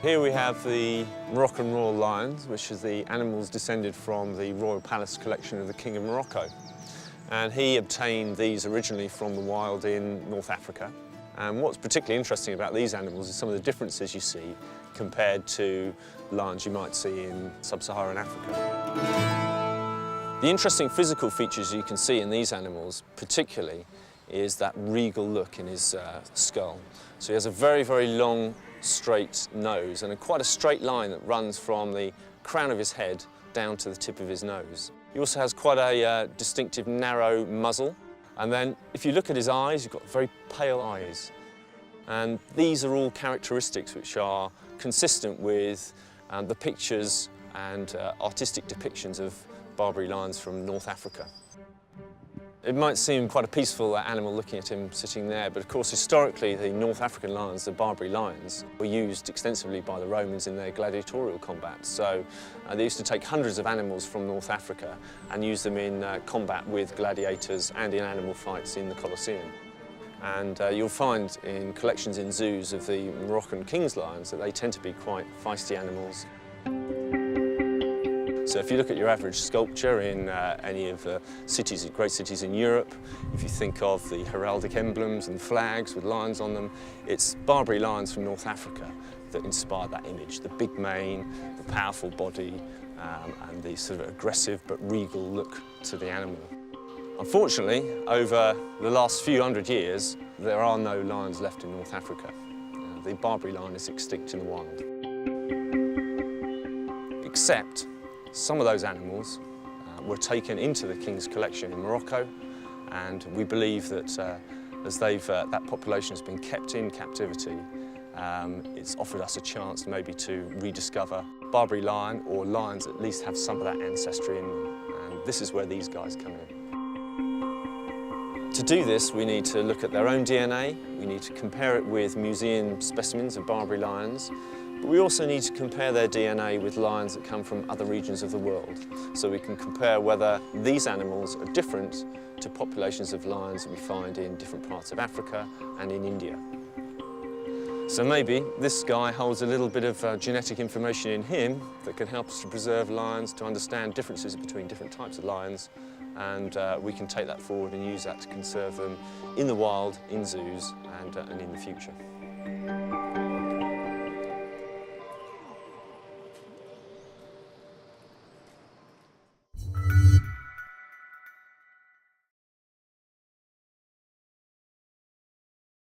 Here we have the Moroccan royal lions, which is the animals descended from the royal palace collection of the King of Morocco. And he obtained these originally from the wild in North Africa. And what's particularly interesting about these animals is some of the differences you see compared to lions you might see in sub-Saharan Africa. The interesting physical features you can see in these animals particularly is that regal look in his skull. So he has a very, very long, straight nose and quite a straight line that runs from the crown of his head down to the tip of his nose. He also has quite a distinctive narrow muzzle. And then if you look at his eyes, you've got very pale eyes. And these are all characteristics which are consistent with the pictures and artistic depictions of Barbary lions from North Africa. It might seem quite a peaceful animal looking at him sitting there, but of course historically the North African lions, the Barbary lions, were used extensively by the Romans in their gladiatorial combat. So they used to take hundreds of animals from North Africa and use them in combat with gladiators and in animal fights in the Colosseum. And you'll find in collections in zoos of the Moroccan king's lions that they tend to be quite feisty animals. So if you look at your average sculpture in any of the cities, great cities in Europe, if you think of the heraldic emblems and flags with lions on them, it's Barbary lions from North Africa that inspired that image. The big mane, the powerful body, and the sort of aggressive but regal look to the animal. Unfortunately, over the last few hundred years, there are no lions left in North Africa. The Barbary lion is extinct in the wild. Except some of those animals were taken into the King's collection in Morocco, and we believe that as that population has been kept in captivity, it's offered us a chance maybe to rediscover Barbary lion, or lions at least have some of that ancestry in them, and this is where these guys come in. To do this, we need to look at their own DNA, we need to compare it with museum specimens of Barbary lions, but we also need to compare their DNA with lions that come from other regions of the world, so we can compare whether these animals are different to populations of lions that we find in different parts of Africa and in India. So maybe this guy holds a little bit of genetic information in him that can help us to preserve lions, to understand differences between different types of lions, and we can take that forward and use that to conserve them in the wild, in zoos, and in the future.